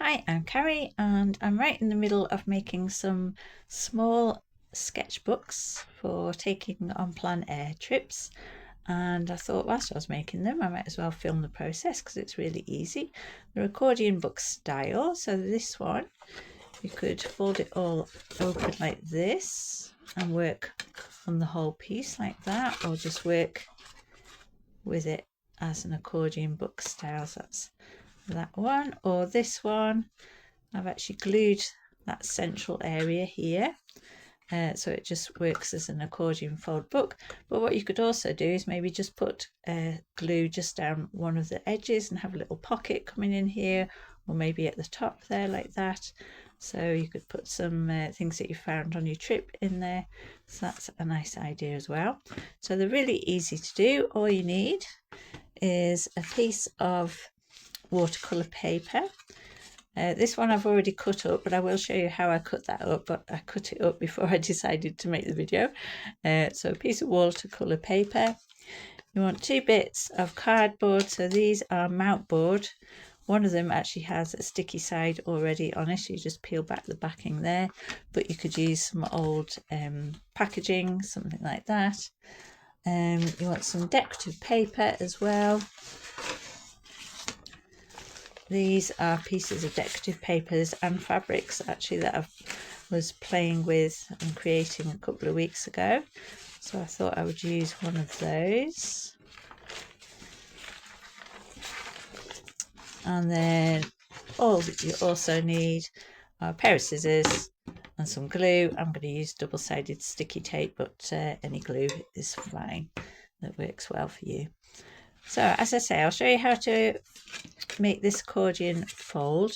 Hi, I'm Carrie and I'm right in the middle of making some small sketchbooks for taking on plein air trips, and I thought whilst I was making them I might as well film the process because it's really easy. They're accordion book style, so this one you could fold it all open like this and work on the whole piece like that, or just work with it as an accordion book style. So that's that one. Or this one, I've actually glued that central area here, so it just works as an accordion fold book. But what you could also do is maybe just put glue just down one of the edges and have a little pocket coming in here, or maybe at the top there like that. So you could put some things that you found on your trip in there. So that's a nice idea as well. So they're really easy to do. All you need is a piece of watercolour paper. This one I've already cut up, but I will show you how I cut that up, but I cut it up before I decided to make the video. So a piece of watercolour paper. You want 2 bits of cardboard, so these are mountboard. One of them actually has a sticky side already on it, so you just peel back the backing there, but you could use some old packaging, something like that. You want some decorative paper as well. These are pieces of decorative papers and fabrics actually that I was playing with and creating a couple of weeks ago, so I thought I would use one of those. And then all that you also need are a pair of scissors and some glue. I'm going to use double-sided sticky tape, but any glue is fine that works well for you. So as I say, I'll show you how to make this accordion fold.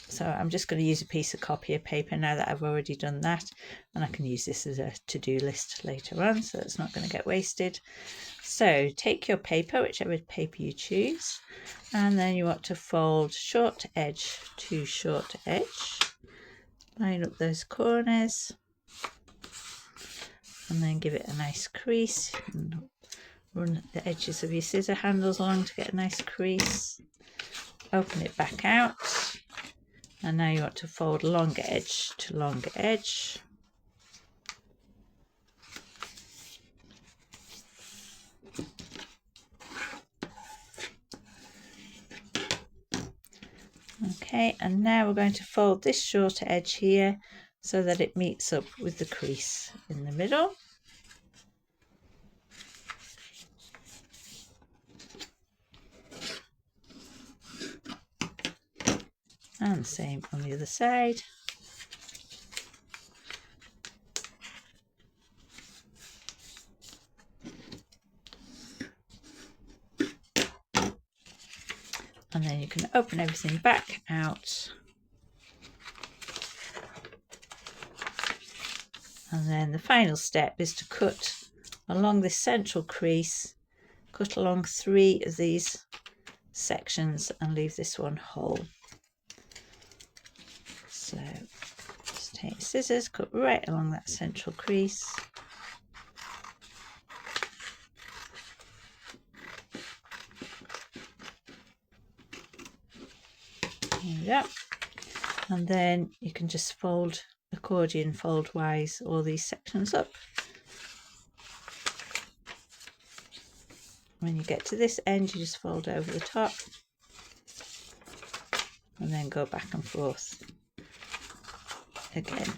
So I'm just going to use a piece of copy of paper now that I've already done that, and I can use this as a to-do list later on, so it's not going to get wasted. So take your paper, whichever paper you choose, and then you want to fold short edge to short edge. Line up those corners and then give it a nice crease, and run the edges of your scissor handles along to get a nice crease. Open it back out, and now you want to fold longer edge to longer edge. Okay, and now we're going to fold this shorter edge here so that it meets up with the crease in the middle. And the same on the other side. And then you can open everything back out. And then the final step is to cut along this central crease, cut along 3 of these sections and leave this one whole. So just take scissors, cut right along that central crease. There we go. And then you can just fold, accordion fold wise, all these sections up. When you get to this end, you just fold over the top and then go back and forth again.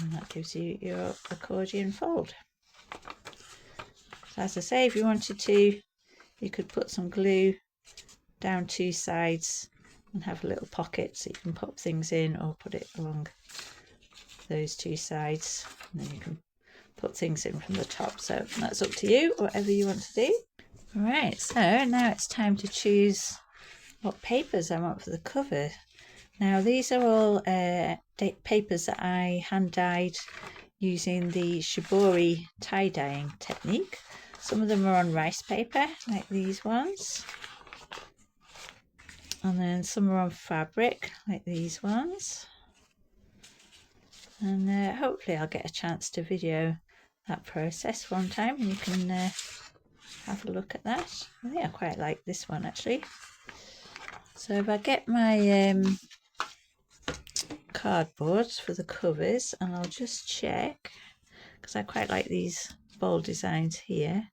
And that gives you your accordion fold. So as I say, if you wanted to, you could put some glue down 2 sides and have a little pocket so you can pop things in, or put it along those 2 sides, and then you can put things in from the top. So that's up to you, whatever you want to do. Right, so now it's time to choose what papers I want for the cover. Now these are all papers that I hand dyed using the shibori tie-dyeing technique. Some of them are on rice paper, like these ones, and then some are on fabric, like these ones. And hopefully I'll get a chance to video that process one time, and you can have a look at that. I think I quite like this one actually. So if I get my cardboard for the covers, and I'll just check, because I quite like these bold designs here.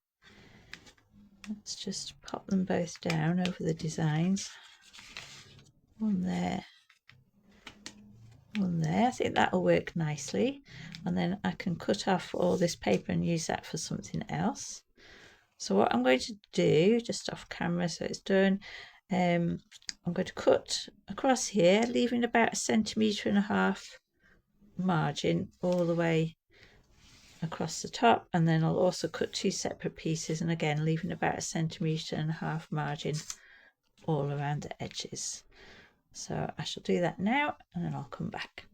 Let's just pop them both down over the designs. One there, one there. I think that'll work nicely, and then I can cut off all this paper and use that for something else. So what I'm going to do, just off camera so it's done, I'm going to cut across here, leaving about 1.5 centimetres margin all the way across the top, and then I'll also cut 2 separate pieces, and again leaving about 1.5 centimetres margin all around the edges. So I shall do that now, and then I'll come back.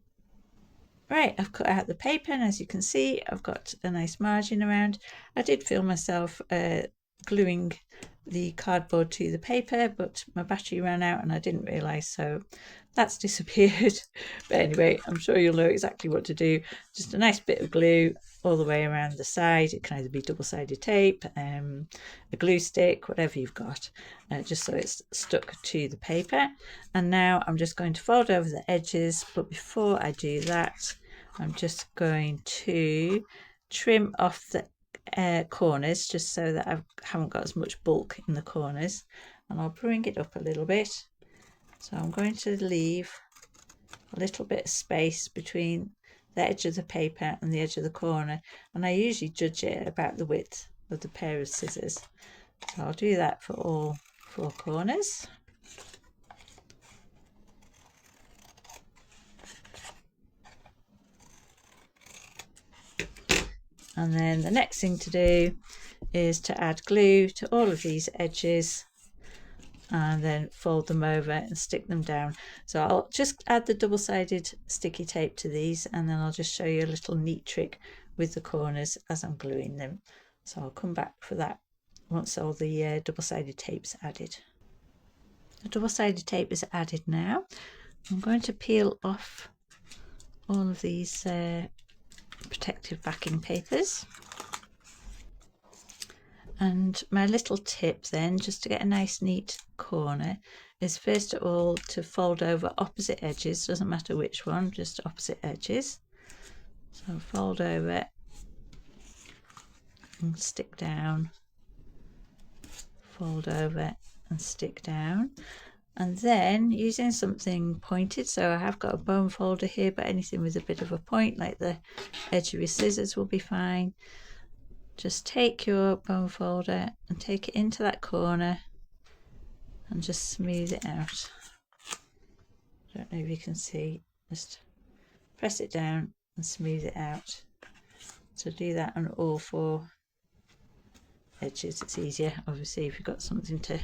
Right, I've cut out the paper, and as you can see I've got a nice margin around. I did feel myself gluing the cardboard to the paper, but my battery ran out and I didn't realise, so that's disappeared. But anyway, I'm sure you'll know exactly what to do. Just a nice bit of glue all the way around the side. It can either be double-sided tape, a glue stick, whatever you've got, just so it's stuck to the paper. And now I'm just going to fold over the edges, but before I do that, I'm just going to trim off the corners, just so that I haven't got as much bulk in the corners, and I'll bring it up a little bit. So I'm going to leave a little bit of space between the edge of the paper and the edge of the corner, and I usually judge it about the width of the pair of scissors. So I'll do that for all 4 corners. And then the next thing to do is to add glue to all of these edges, and then fold them over and stick them down. So I'll just add the double-sided sticky tape to these, and then I'll just show you a little neat trick with the corners as I'm gluing them. So I'll come back for that once all the double-sided tape's added. The double-sided tape is added now. I'm going to peel off all of these protective backing papers, and my little tip then, just to get a nice neat corner, is first of all to fold over opposite edges. Doesn't matter which one, just opposite edges. So fold over and stick down, fold over and stick down, and then using something pointed, so I have got a bone folder here, but anything with a bit of a point like the edge of your scissors will be fine. Just take your bone folder and take it into that corner and just smooth it out. I don't know if you can see, just press it down and smooth it out. So do that on all 4 edges. It's easier obviously if you've got something to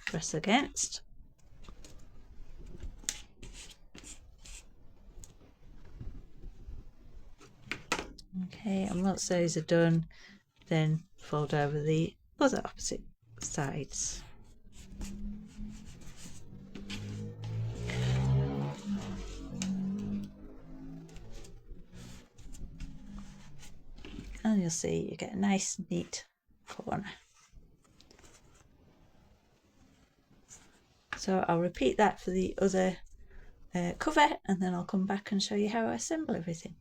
press against. Okay, and once those are done, then fold over the other opposite sides. And you'll see you get a nice neat corner. So I'll repeat that for the other cover, and then I'll come back and show you how I assemble everything.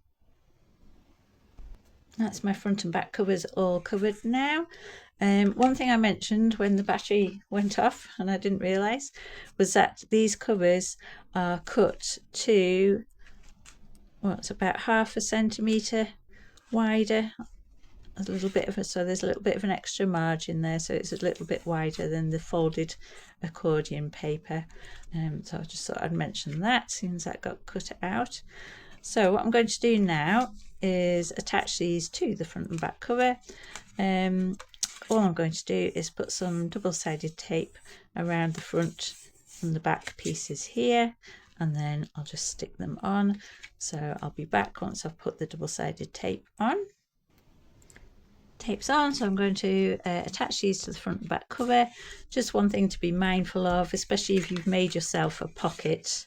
That's my front and back covers all covered now. One thing I mentioned when the battery went off, and I didn't realise, was that these covers are cut to, well, it's about 0.5 centimetre wider, a little bit of so there's a little bit of an extra margin there, so it's a little bit wider than the folded accordion paper. So I just thought I'd mention that since that got cut out. So what I'm going to do now is attach these to the front and back cover. All I'm going to do is put some double-sided tape around the front and the back pieces here, and then I'll just stick them on. So I'll be back once I've put the double-sided tape on. Tape's on, so I'm going to attach these to the front and back cover. Just one thing to be mindful of, especially if you've made yourself a pocket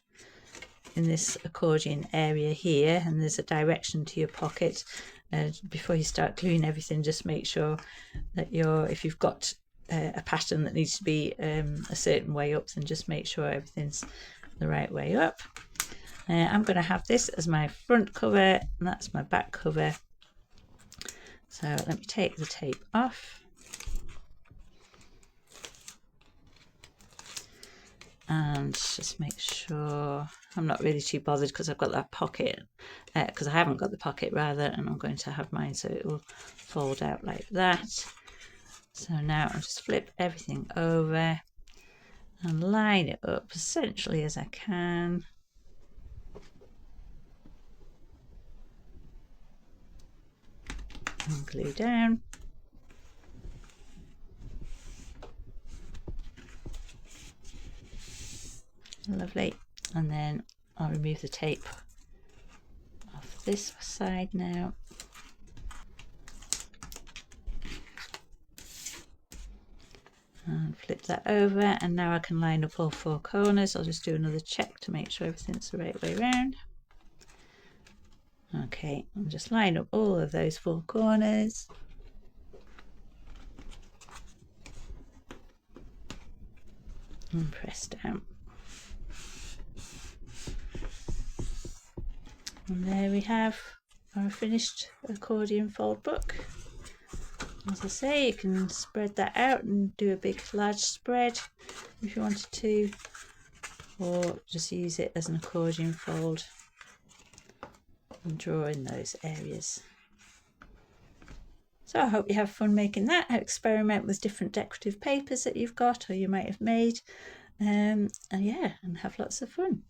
in this accordion area here, and there's a direction to your pocket, before you start gluing everything, just make sure that if you've got a pattern that needs to be a certain way up, then just make sure everything's the right way up. I'm going to have this as my front cover, and that's my back cover. So let me take the tape off. And just make sure I'm not really too bothered because I've got that pocket, because I haven't got the pocket rather, and I'm going to have mine so it will fold out like that. So now I'll just flip everything over and line it up as centrally as I can. And glue down. Lovely. And then I'll remove the tape off this side now. And flip that over, and now I can line up all four corners. I'll just do another check to make sure everything's the right way around. Okay, I'll just line up all of those four corners. And press down. And there we have our finished accordion fold book. As I say, you can spread that out and do a big large spread if you wanted to, or just use it as an accordion fold and draw in those areas. So I hope you have fun making that. Experiment with different decorative papers that you've got or you might have made, and yeah, and have lots of fun.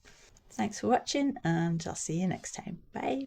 Thanks for watching, and I'll see you next time. Bye.